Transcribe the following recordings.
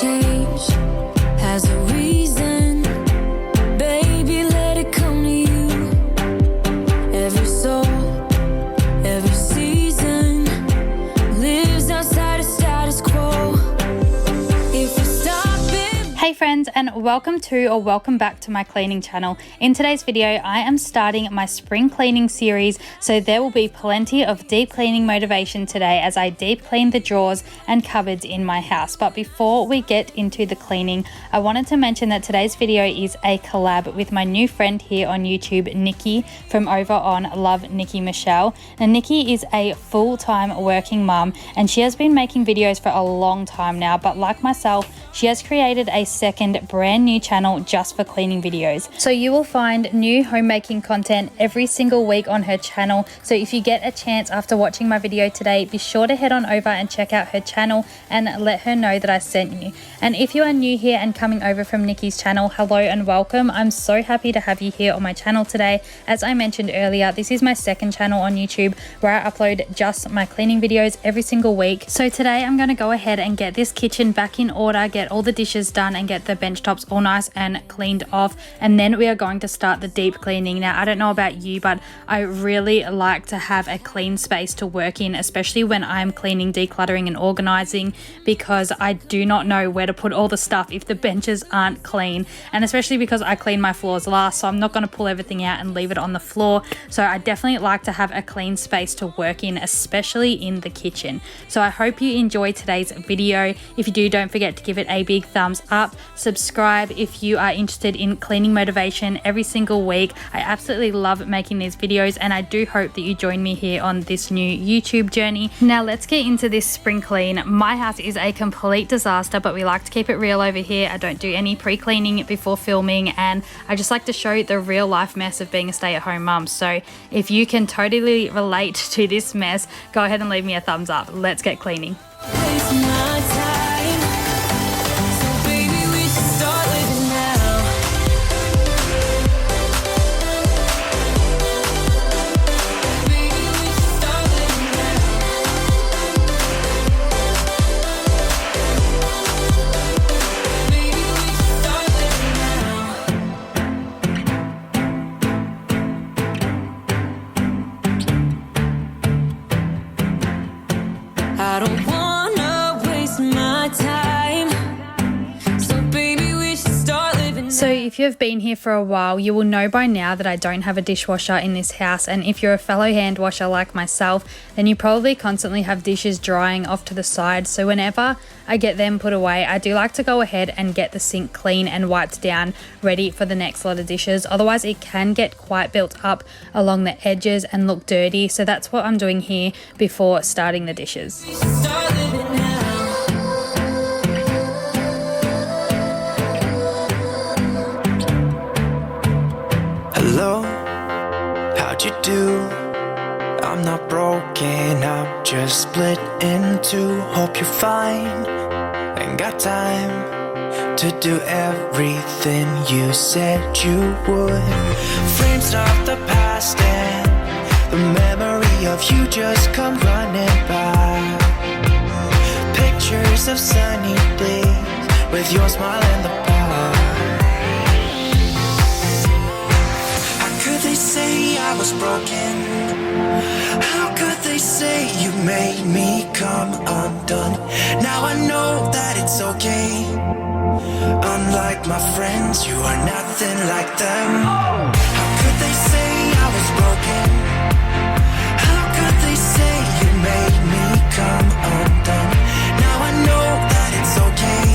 change has a reason. Baby, let it come to you. Every soul, every season lives outside of status quo. If you stop it. Hey friends, and welcome back to my cleaning channel. In today's video, I am starting my spring cleaning series, so there will be plenty of deep cleaning motivation today as I deep clean the drawers and cupboards in my house. But before we get into the cleaning, I wanted to mention that today's video is a collab with my new friend here on YouTube, Nikki, from over on Love Nikki Michelle. Now, Nikki is a full-time working mum, and she has been making videos for a long time now, but like myself, she has created a second brand new channel just for cleaning videos. So you will find new homemaking content every single week on her channel. So if you get a chance after watching my video today, be sure to head on over and check out her channel and let her know that I sent you. And if you are new here and coming over from Nikki's channel, hello and welcome. I'm so happy to have you here on my channel today. As I mentioned earlier, this is my second channel on YouTube where I upload just my cleaning videos every single week. So today I'm going to go ahead and get this kitchen back in order, get all the dishes done and get the bench tops all nice and cleaned off, and then we are going to start the deep cleaning. Now, I don't know about you, but I really like to have a clean space to work in, especially when I'm cleaning, decluttering and organizing, because I do not know where to put all the stuff if the benches aren't clean, and especially because I clean my floors last, so I'm not going to pull everything out and leave it on the floor. So I definitely like to have a clean space to work in, especially in the kitchen. So I hope you enjoy today's video. If you do, don't forget to give it a big thumbs up. Subscribe if you are interested in cleaning motivation every single week. I absolutely love making these videos, and I do hope that you join me here on this new YouTube journey. Now let's get into this spring clean. My house is a complete disaster, but we like to keep it real over here. I don't do any pre-cleaning before filming, and I just like to show the real life mess of being a stay-at-home mum. So if you can totally relate to this mess, go ahead and leave me a thumbs up. Let's get cleaning. I don't wanna waste my time, so baby we should start living now. So if you've been here for a while, you will know by now that I don't have a dishwasher in this house, and if you're a fellow hand washer like myself, then you probably constantly have dishes drying off to the side. So whenever I get them put away, I do like to go ahead and get the sink clean and wiped down, ready for the next lot of dishes. Otherwise it can get quite built up along the edges and look dirty, so that's what I'm doing here before starting the dishes. We should start living now. Hello, how'd you do? I'm not broken, I'm just split in two. Hope you're fine, ain't got time to do everything you said you would. Frames of the past and the memory of you just come running by. Pictures of sunny days with your smile in the bar. They say I was broken. How could they say you made me come undone? Now I know that it's okay. Unlike my friends, you are nothing like them. How could they say I was broken? How could they say you made me come undone? Now I know that it's okay.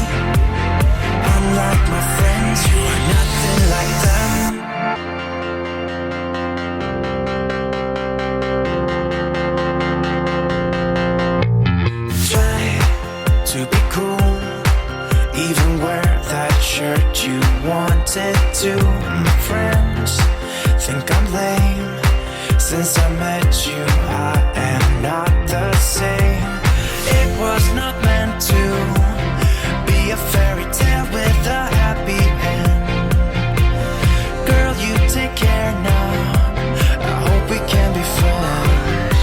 Unlike my friends, you are nothing like them. To be cool, even wear that shirt you wanted to. My friends think I'm lame. Since I met you, I am not the same. It was not meant to be a fairy tale with a happy end. Girl, you take care now. I hope we can be friends.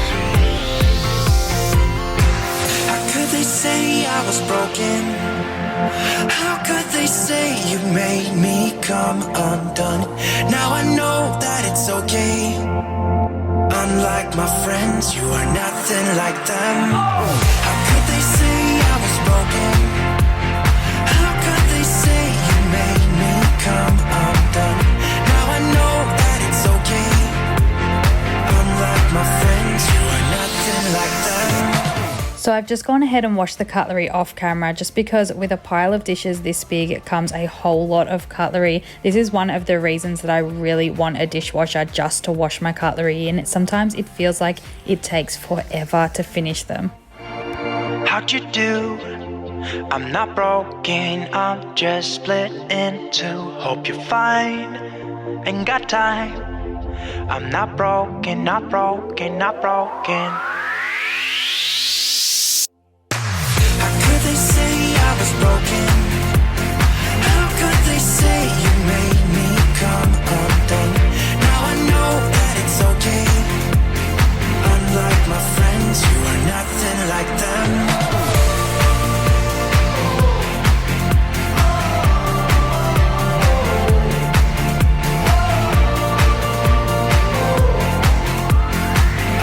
How could they say I was broken? come undone. Now I know that it's okay. Unlike my friends, you are nothing like them. How could they say I was broken? How could they say you made me come undone? Now I know that it's okay. Unlike my friends, you are nothing like them. So I've just gone ahead and washed the cutlery off camera just because with a pile of dishes this big comes a whole lot of cutlery. This is one of the reasons that I really want a dishwasher just to wash my cutlery in. Sometimes it feels like it takes forever to finish them. How'd you do? I'm not broken, I'm just split in two. Hope you're fine, ain't got time. I'm not broken, not broken, not broken. They say I was broken. How could they say you made me come undone? Now I know that it's okay. Unlike my friends, you are nothing like them.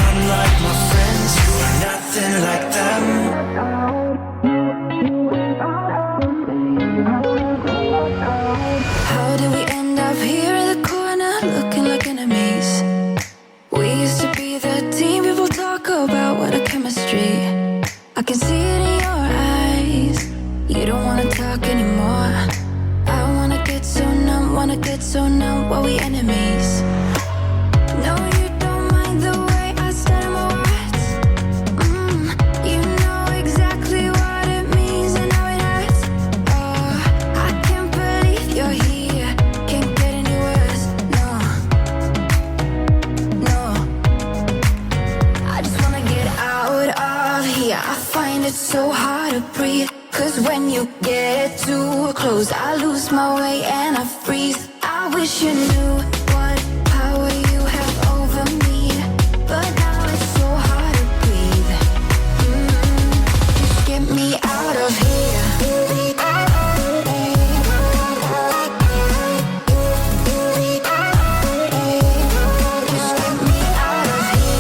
Unlike my friends, you are nothing like them. How did we end up here in the corner looking like enemies? We used to be the team people talk about, what a chemistry. I can see it in your eyes. You don't wanna talk anymore. I wanna get so numb while we enemies. No, you don't mind the way I stutter my words. You know exactly what it means and how it hurts. Oh, I can't believe you're here. Can't get any worse. No, no. I just wanna get out of here. I find it so hard to breathe. Cause when you get too close, I lose my way and I freeze. I wish you knew what power you have over me. But now it's so hard to breathe. Just get me out of here. Just get me out of here.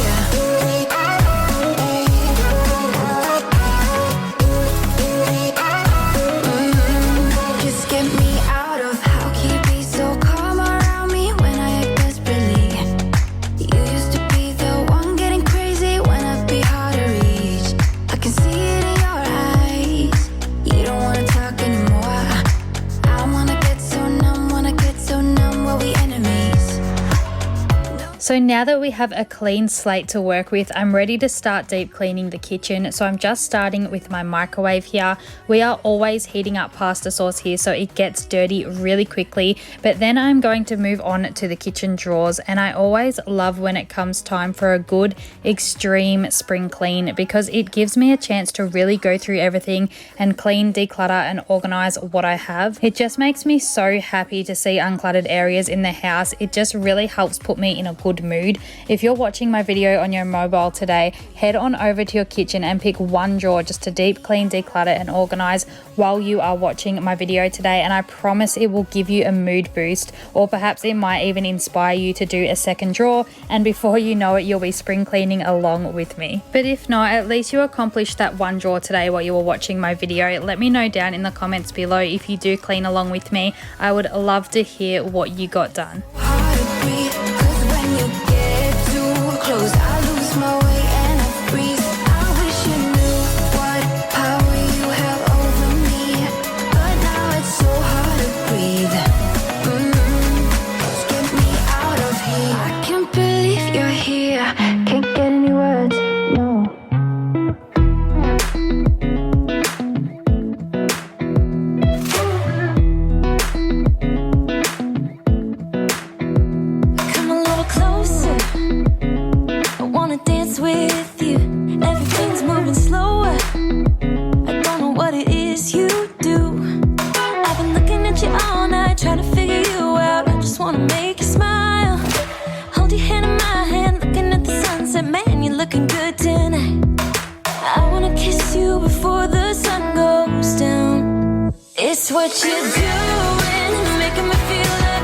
Just get me out of. How can you be so calm around me when I act desperately? You used to be the one getting crazy when I'd be hard to reach. I can see it in your eyes. You don't wanna talk anymore. I wanna get so numb while we enemies. So now that we have a clean slate to work with, I'm ready to start deep cleaning the kitchen. So I'm just starting with my microwave here. We are always heating up pasta sauce here, so it gets dirty really quickly. But then I'm going to move on to the kitchen drawers, and I always love when it comes time for a good extreme spring clean because it gives me a chance to really go through everything and clean, declutter and organize what I have. It just makes me so happy to see uncluttered areas in the house. It just really helps put me in a good mood. If you're watching my video on your mobile today, head on over to your kitchen and pick one drawer just to deep clean, declutter and organize while you are watching my video today, and I promise it will give you a mood boost, or perhaps it might even inspire you to do a second drawer, and before you know it you'll be spring cleaning along with me. But if not, at least you accomplished that one drawer today while you were watching my video. Let me know down in the comments below if you do clean along with me. I would love to hear what you got done. Hard to breathe, 'cause when you get too close, I lose my way and I freeze. I wish you knew what power you have over me, but now it's so hard to breathe. Just get me out of here. I can't believe you're here. Can't get any words. No. Come a little closer. I wanna dance with you. Everything's moving slower. I don't know what it is you do. I've been looking at you all night, trying to figure you out. I just wanna make you smile. Hold your hand in my hand, looking at the sunset. Man, you're looking good tonight. I wanna kiss you before the sun goes down. It's what you're doing, making me feel like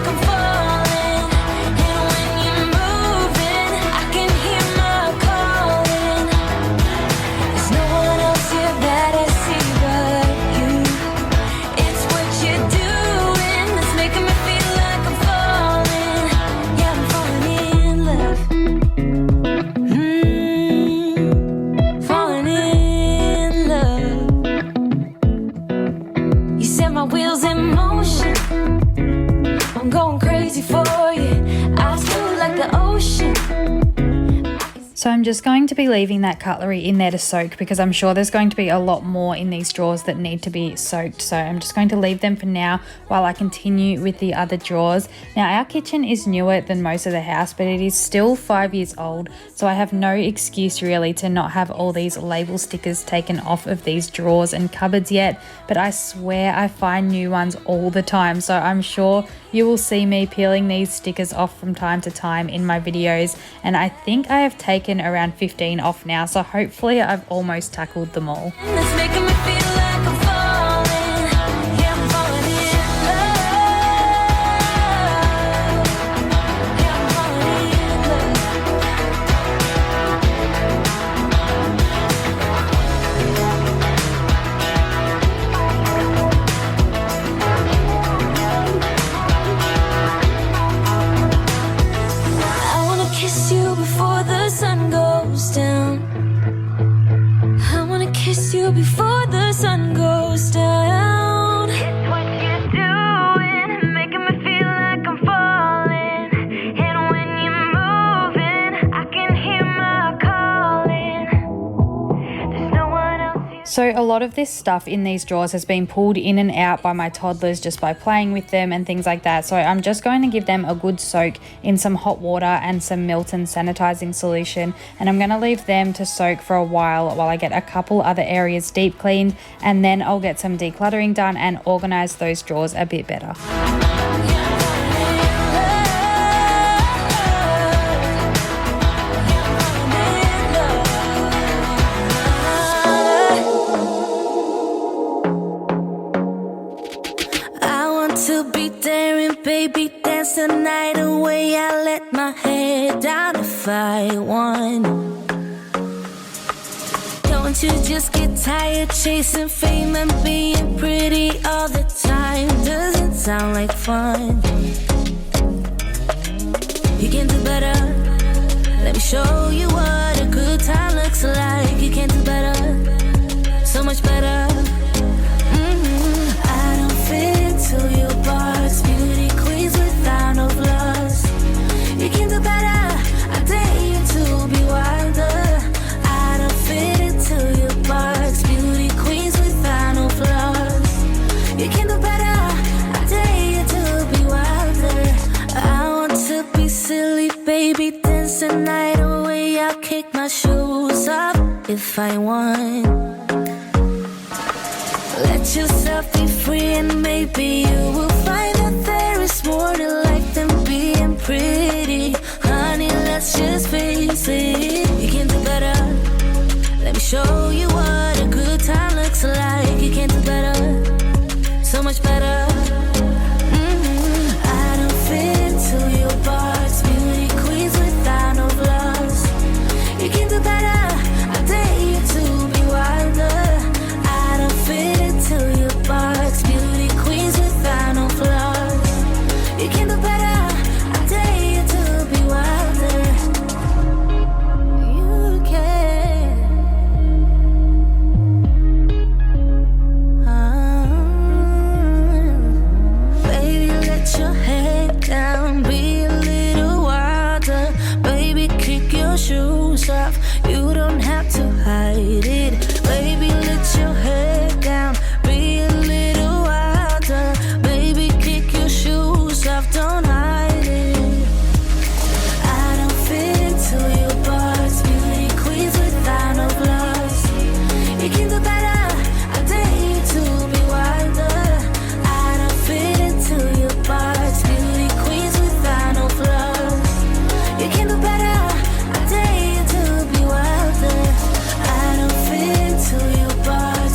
So I'm just going to be leaving that cutlery in there to soak because I'm sure there's going to be a lot more in these drawers that need to be soaked. So I'm just going to leave them for now while I continue with the other drawers. Now our kitchen is newer than most of the house, but it is still 5 years old. So I have no excuse really to not have all these label stickers taken off of these drawers and cupboards yet. But I swear I find new ones all the time. So I'm sure you will see me peeling these stickers off from time to time in my videos. And I think I have taken around 15 off now, so hopefully I've almost tackled them all. It's making me feel like I'm falling. Yeah, I'm falling in love. Yeah, I'm falling in love. I wanna kiss you before the sun goes down. I wanna kiss you before the sun goes down. It's what you're doing, making me feel like I'm falling. And when you're moving, I can hear my calling. There's no one else here. So a lot of this stuff in these drawers has been pulled in and out by my toddlers just by playing with them and things like that. So I'm just going to give them a good soak in some hot water and some Milton sanitizing solution. And I'm going to leave them to soak for a while I get a couple other areas deep cleaned, and then I'll get some decluttering done and organize those drawers a bit better. To be daring, baby, dance the night away. I let my head down if I won. Don't you just get tired chasing fame and being pretty all the time? Doesn't sound like fun. You can do better. Let me show you what a good time looks like. You can do better, so much better. I don't fit into your box. Beauty queens without no flaws. You can do better. I dare you to be wilder. I don't fit into your box. Beauty queens without no flaws. You can do better. I dare you to be wilder. I want to be silly, baby, dance the night away. I'll kick my shoes off if I want. Let yourself be free and maybe you will find that there is more to life than being pretty. Honey, let's just face it. You can do better. Let me show you what a good time looks like. You can do better, so much better. I don't fit into your box. Beauty queens without no flaws. You can do better. I dare you to be wilder. I don't fit into your box. Beauty queens without no flaws. You can do better. I dare you to be wilder. You can. Baby, let your head down. Be a little wilder. Baby, kick your shoes off. You don't have to hide it. Baby, let your head down. Be a little wilder. Baby, kick your shoes off. Don't hide it. I don't fit into your box. Beauty queens without no flaws. You can do better. I dare you to be wilder. I don't fit into your box. Beauty queens without no flaws. You can do better. I dare you to be wilder. I don't fit into your box.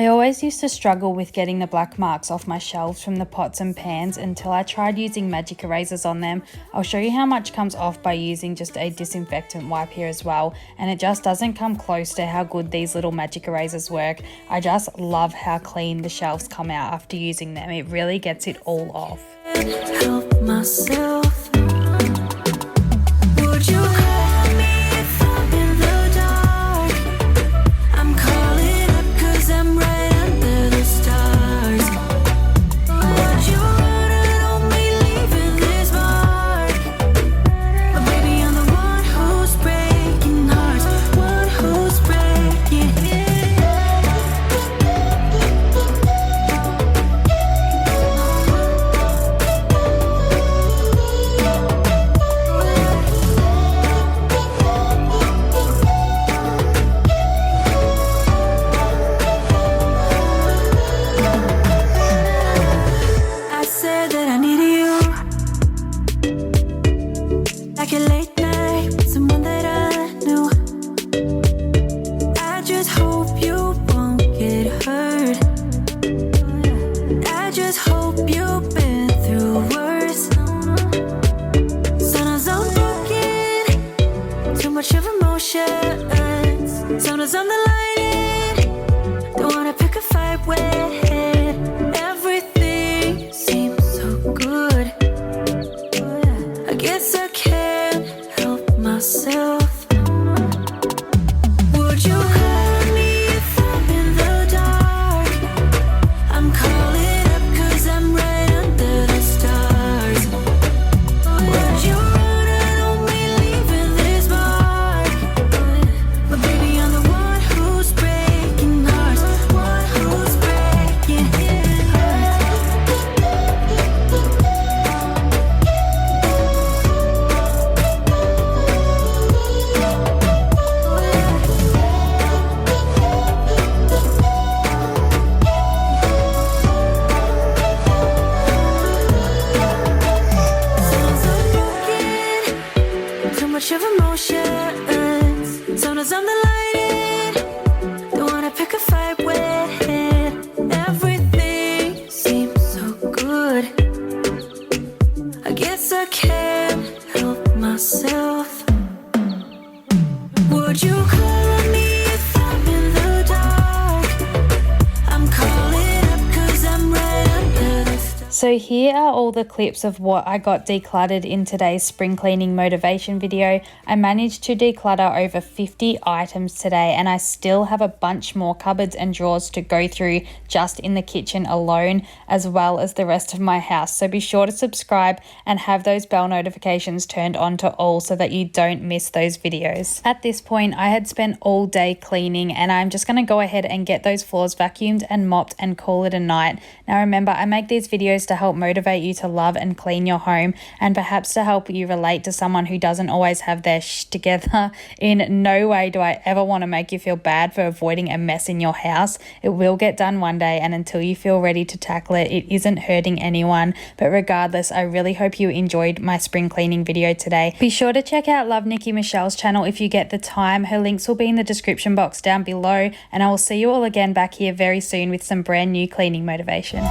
I always used to struggle with getting the black marks off my shelves from the pots and pans until I tried using magic erasers on them. I'll show you how much comes off by using just a disinfectant wipe here as well, and it just doesn't come close to how good these little magic erasers work. I just love how clean the shelves come out after using them. It really gets it all off. Help myself. Would you call me if I'm in the dark? I'm calling up 'cause I'm right under the stars. Would you run on me leaving this mark? But baby, I'm the one who's breaking hearts, one who's breaking. I said that I needed you, like a late night with someone that I knew. I just hope you won't get hurt. I just hope you've been through worse. Sometimes I'm broken, too much of emotions. Sometimes I'm the light, don't wanna pick a fight with. Everything seems so good. I guess I can't help myself. Would you call me if I'm in the dark? I'm calling up 'cause I'm right under the stars. Would you run on me leaving this mark? But baby, I'm the one who's breaking hearts, one who's breaking hearts. Sometimes I'm broken, too much of emotions. Sometimes I'm the light, don't wanna pick a fight with. Everything seems so good. I guess I can't help myself. Would you call me if I'm in the dark? I'm calling up 'cause I'm right under the stars. So here are all the clips of what I got decluttered in today's spring cleaning motivation video. I managed to declutter over 50 items today, and I still have a bunch more cupboards and drawers to go through just in the kitchen alone, as well as the rest of my house. So be sure to subscribe and have those bell notifications turned on to all so that you don't miss those videos. At this point, I had spent all day cleaning, and I'm just going to go ahead and get those floors vacuumed and mopped and call it a night. Now remember, I make these videos to help motivate you to love and clean your home, and perhaps to help you relate to someone who doesn't always have their shh together. In no way do I ever want to make you feel bad for avoiding a mess in your house. It will get done one day, and until you feel ready to tackle it, it isn't hurting anyone. But regardless, I really hope you enjoyed my spring cleaning video today. Be sure to check out Love Nikki Michelle's channel if you get the time. Her links will be in the description box down below, and I will see you all again back here very soon with some brand new cleaning motivation.